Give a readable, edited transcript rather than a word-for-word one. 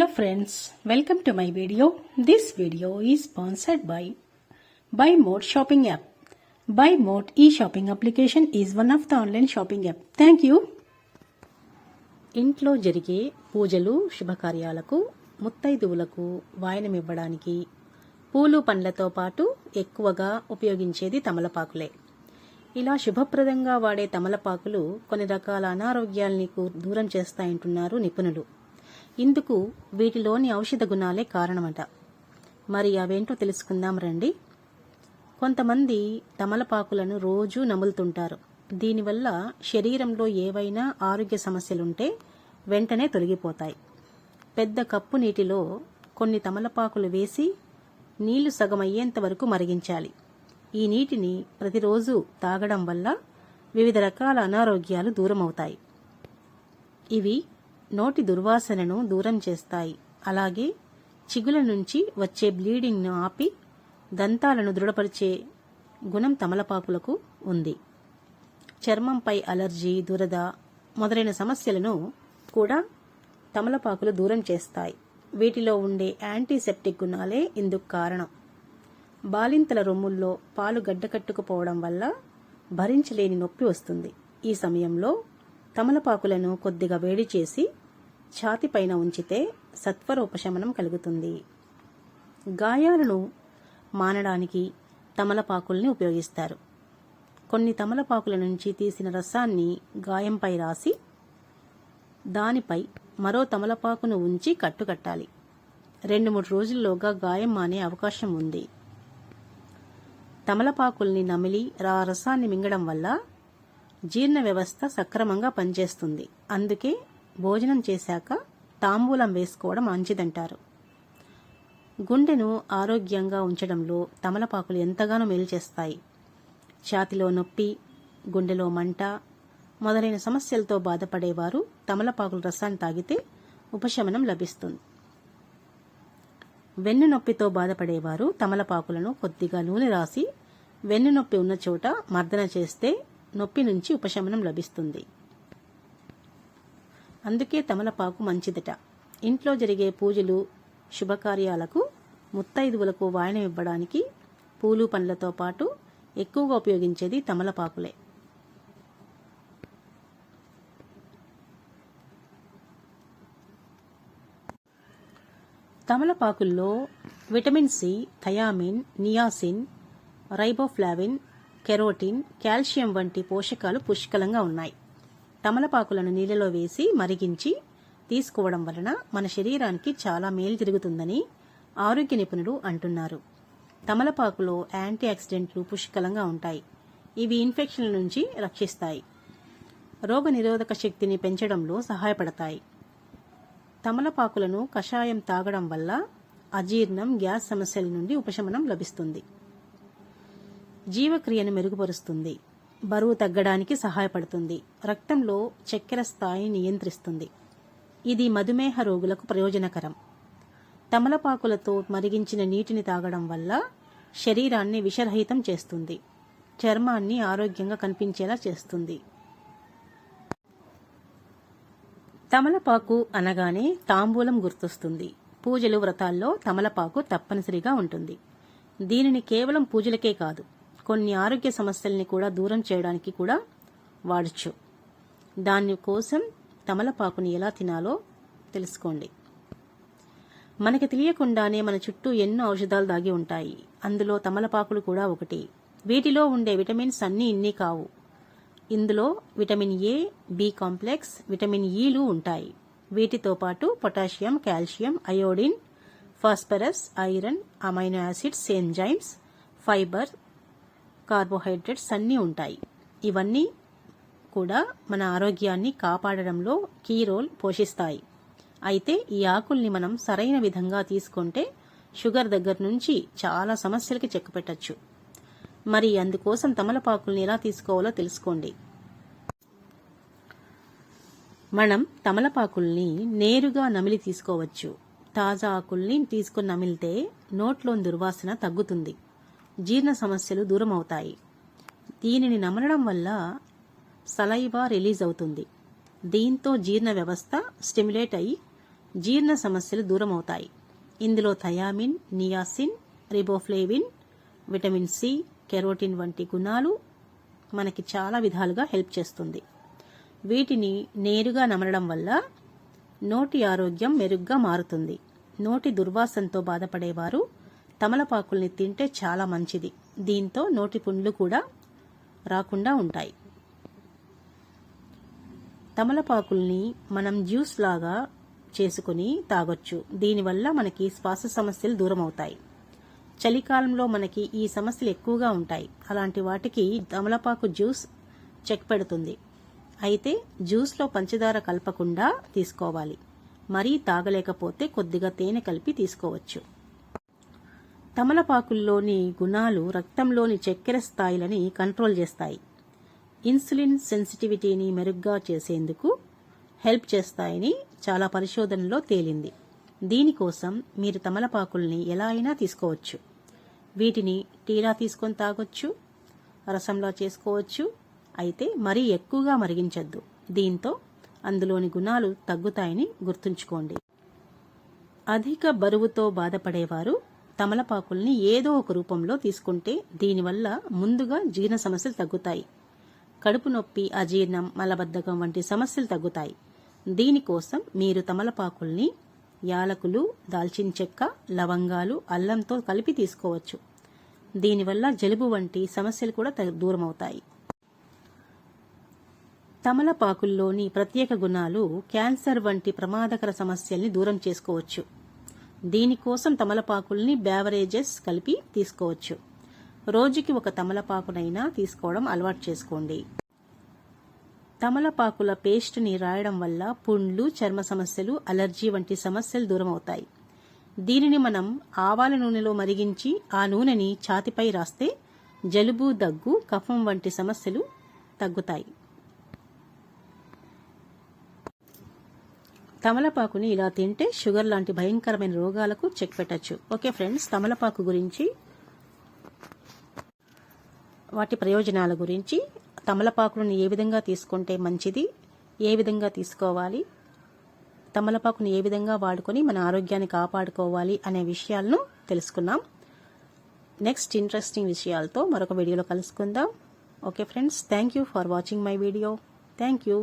Hello friends, welcome to my video. This video is sponsored by Buy Mode shopping app. Buy Mode e-shopping application is one of the online shopping app. Thank you. ఇంట్లో జరిగే పూజలు శుభకార్యాలకు ముత్తైదువులకు వాయనమివ్వడానికి పూలు పండ్లతో పాటు ఎక్కువగా ఉపయోగించేది తమలపాకులే. ఇలా శుభప్రదంగా వాడే తమలపాకులు కొన్ని రకాల అనారోగ్యాల్ని దూరం చేస్తాయంటున్నారు నిపుణులు. ఇందుకు వీటిలోని ఔషధ గుణాలే కారణమట. మరి అవేంటో తెలుసుకుందాం రండి. కొంతమంది తమలపాకులను రోజూ నములుతుంటారు. దీనివల్ల శరీరంలో ఏవైనా ఆరోగ్య సమస్యలుంటే వెంటనే తొలగిపోతాయి. పెద్ద కప్పు నీటిలో కొన్ని తమలపాకులు వేసి నీళ్లు సగం అయ్యేంత వరకు మరిగించాలి. ఈ నీటిని ప్రతిరోజు తాగడం వల్ల వివిధ రకాల అనారోగ్యాలు దూరమవుతాయి. ఇవి నోటి దుర్వాసనను దూరం చేస్తాయి. అలాగే చిగుల నుంచి వచ్చే బ్లీడింగ్ను ఆపి దంతాలను దృఢపరిచే గుణం తమలపాకులకు ఉంది. చర్మంపై అలర్జీ, దురద మొదలైన సమస్యలను కూడా తమలపాకులు దూరం చేస్తాయి. వీటిలో ఉండే యాంటీసెప్టిక్ గుణాలే ఇందుకు కారణం. బాలింతల రొమ్ముల్లో పాలు గడ్డకట్టుకుపోవడం వల్ల భరించలేని నొప్పి వస్తుంది. ఈ సమయంలో తమలపాకులను కొద్దిగా వేడి చేసి ఛాతిపైన ఉంచితే సత్వర ఉపశమనం కలుగుతుంది. గాయాలను మానడానికి తమలపాకుల్ని ఉపయోగిస్తారు. కొన్ని తమలపాకుల నుంచి తీసిన రసాన్ని గాయంపై రాసి దానిపై మరో తమలపాకును ఉంచి కట్టుకట్టాలి. 2-3 రోజుల్లోగా గాయం మానే అవకాశం ఉంది. తమలపాకుల్ని నమిలి రసాన్ని మింగడం వల్ల జీర్ణ వ్యవస్థ సక్రమంగా పనిచేస్తుంది. అందుకే భోజనం చేశాక తాంబూలం వేసుకోవడం మంచిదంటారు. గుండెను ఆరోగ్యంగా ఉంచడంలో తమలపాకులు ఎంతగానో మేలు చేస్తాయి. ఛాతిలో నొప్పి, గుండెలో మంట మొదలైన సమస్యలతో బాధపడేవారు తమలపాకుల రసాన్ని తాగితే ఉపశమనం లభిస్తుంది. వెన్ను నొప్పితో బాధపడేవారు తమలపాకులను కొద్దిగా నూనె రాసి వెన్ను నొప్పి ఉన్న చోట మర్దన చేస్తే నొప్పి నుంచి ఉపశమనం లభిస్తుంది. అందుకే తమలపాకు మంచిదట. ఇంట్లో జరిగే పూజలు శుభకార్యాలకు ముత్తైదువులకు వాయనం ఇవ్వడానికి పూలు పండ్లతో పాటు ఎక్కువగా ఉపయోగించేది తమలపాకులే. తమలపాకుల్లో vitamin C, thiamine, niacin, riboflavin, carotene, calcium వంటి పోషకాలు పుష్కలంగా ఉన్నాయి. తమలపాకులను నీళ్లలో వేసి మరిగించి తీసుకోవడం వలన మన శరీరానికి చాలా మేలు జరుగుతుందని ఆరోగ్య నిపుణులు అంటున్నారు. తమలపాకులో యాంటీ ఆక్సిడెంట్లు పుష్కలంగా ఉంటాయి. ఇవి ఇన్ఫెక్షన్ల నుంచి రక్షిస్తాయి. రోగ నిరోధక శక్తిని పెంచడంలో సహాయపడతాయి. తమలపాకులను కషాయం తాగడం వల్ల అజీర్ణం, గ్యాస్ సమస్యల నుండి ఉపశమనం లభిస్తుంది. జీవక్రియను మెరుగుపరుస్తుంది. బరువు తగ్గడానికి సహాయపడుతుంది. రక్తంలో చక్కెర స్థాయిని నియంత్రిస్తుంది. ఇది మధుమేహ రోగులకు ప్రయోజనకరం. తమలపాకులతో మరిగించిన నీటిని తాగడం వల్ల శరీరాన్ని విషరహితం చేస్తుంది. చర్మాన్ని ఆరోగ్యంగా కనిపించేలా చేస్తుంది. తమలపాకు అనగానే తాంబూలం గుర్తొస్తుంది. పూజలు, వ్రతాల్లో తమలపాకు తప్పనిసరిగా ఉంటుంది. దీనిని కేవలం పూజలకే కాదు, కొన్ని ఆరోగ్య సమస్యల్ని కూడా దూరం చేయడానికి కూడా వాడచ్చు. దానికోసం తమలపాకుని ఎలా తినాలో తెలుసుకోండి. మనకి తెలియకుండానే మన చుట్టూ ఎన్నో ఔషధాలు దాగి ఉంటాయి. అందులో తమలపాకులు కూడా ఒకటి. వీటిలో ఉండే విటమిన్స్ అన్నీ ఇన్ని కావు. ఇందులో vitamin A, B complex, vitamin ఈలు ఉంటాయి. వీటితో పాటు potassium, calcium, iodine, phosphorus, iron, amino acids, enzymes, fibre, carbohydrates అన్నీ ఉంటాయి. ఇవన్నీ కూడా మన ఆరోగ్యాన్ని కాపాడడంలో కీ రోల్ పోషిస్తాయి. అయితే ఈ ఆకుల్ని మనం సరైన విధంగా తీసుకుంటే షుగర్ దగ్గర నుంచి చాలా సమస్యలకి చెక్ పెట్టచ్చు. మరి అందుకోసం తమలపాకుల్ని ఎలా తీసుకోవాలో తెలుసుకోండి. మనం తమలపాకుల్ని నేరుగా నమిలి తీసుకోవచ్చు. తాజా ఆకుల్ని తీసుకుని నమిలితే నోట్లోని దుర్వాసన తగ్గుతుంది. జీర్ణ సమస్యలు దూరం అవుతాయి. దీనిని నమలడం వల్ల సలైవా రిలీజ్ అవుతుంది. దీంతో జీర్ణ వ్యవస్థ స్టిమ్యులేట్ అయ్యి జీర్ణ సమస్యలు దూరం అవుతాయి. ఇందులో thiamine, niacin, riboflavin, vitamin C, carotene వంటి గుణాలు మనకి చాలా విధాలుగా హెల్ప్ చేస్తుంది. వీటిని నేరుగా నమలడం వల్ల నోటి ఆరోగ్యం మెరుగ్గా మారుతుంది. నోటి దుర్వాసనతో బాధపడేవారు తమలపాకుల్ని తింటే చాలా మంచిది. దీంతో నోటి పుండ్లు కూడా రాకుండా ఉంటాయి. తమలపాకుల్ని మనం జ్యూస్ లాగా చేసుకుని తాగొచ్చు. దీనివల్ల మనకి శ్వాస సమస్యలు దూరం అవుతాయి. చలికాలంలో మనకి ఈ సమస్యలు ఎక్కువగా ఉంటాయి. అలాంటి వాటికి తమలపాకు జ్యూస్ చెక్ పెడుతుంది. అయితే జ్యూస్లో పంచదార కలపకుండా తీసుకోవాలి. మరీ తాగలేకపోతే కొద్దిగా తేనె కలిపి తీసుకోవచ్చు. తమలపాకుల్లోని గుణాలు రక్తంలోని చక్కెర స్థాయిలని కంట్రోల్ చేస్తాయి. ఇన్సులిన్ సెన్సిటివిటీని మెరుగ్గా చేసేందుకు హెల్ప్ చేస్తాయని చాలా పరిశోధనలో తేలింది. దీనికోసం మీరు తమలపాకుల్ని ఎలా అయినా తీసుకోవచ్చు. వీటిని టీలా తీసుకొని తాగొచ్చు, రసంలా చేసుకోవచ్చు. అయితే మరీ ఎక్కువగా మరిగించొద్దు. దీంతో అందులోని గుణాలు తగ్గుతాయని గుర్తుంచుకోండి. అధిక బరువుతో బాధపడేవారు తమలపాకుల్ని ఏదో ఒక రూపంలో తీసుకుంటే దీనివల్ల ముందుగా జీర్ణ సమస్యలు తగ్గుతాయి. కడుపు నొప్పి, అజీర్ణం, మలబద్ధకం వంటి సమస్యలు తగ్గుతాయి. దీనికోసం మీరు తమలపాకుల్ని యాలకులు, దాల్చిన చెక్క, లవంగాలు, అల్లంతో కలిపి తీసుకోవచ్చు. దీనివల్ల జలుబు వంటి సమస్యలు కూడా దూరమవుతాయి. తమలపాకుల్లోని ప్రత్యేక గుణాలు క్యాన్సర్ వంటి ప్రమాదకర సమస్యల్ని దూరం చేసుకోవచ్చు. దీనికోసం తమలపాకుల్ని బేవరేజెస్ కలిపి తీసుకోవచ్చు. రోజుకి ఒక తమలపాకునైనా తీసుకోవడం అలవాటు చేసుకోండి. తమలపాకుల పేస్ట్ని రాయడం వల్ల పుండ్లు, చర్మ సమస్యలు, అలర్జీ వంటి సమస్యలు దూరం అవుతాయి. దీనిని మనం ఆవాల నూనెలో మరిగించి ఆ నూనెని ఛాతిపై రాస్తే జలుబు, దగ్గు, కఫం వంటి సమస్యలు తగ్గుతాయి. తమలపాకుని ఇలా తింటే షుగర్ లాంటి భయంకరమైన రోగాలకు చెక్ పెట్టచ్చు. ఓకే ఫ్రెండ్స్, తమలపాకు గురించి, వాటి ప్రయోజనాల గురించి, తమలపాకులను ఏ విధంగా తీసుకుంటే మంచిది, ఏ విధంగా తీసుకోవాలి, తమలపాకుని ఏ విధంగా వాడుకొని మన ఆరోగ్యాన్ని కాపాడుకోవాలి అనే విషయాలను తెలుసుకున్నాం. నెక్స్ట్ ఇంట్రెస్టింగ్ విషయాలతో మరొక వీడియోలో కలుసుకుందాం. Okay friends, thank you for watching my video. Thank you.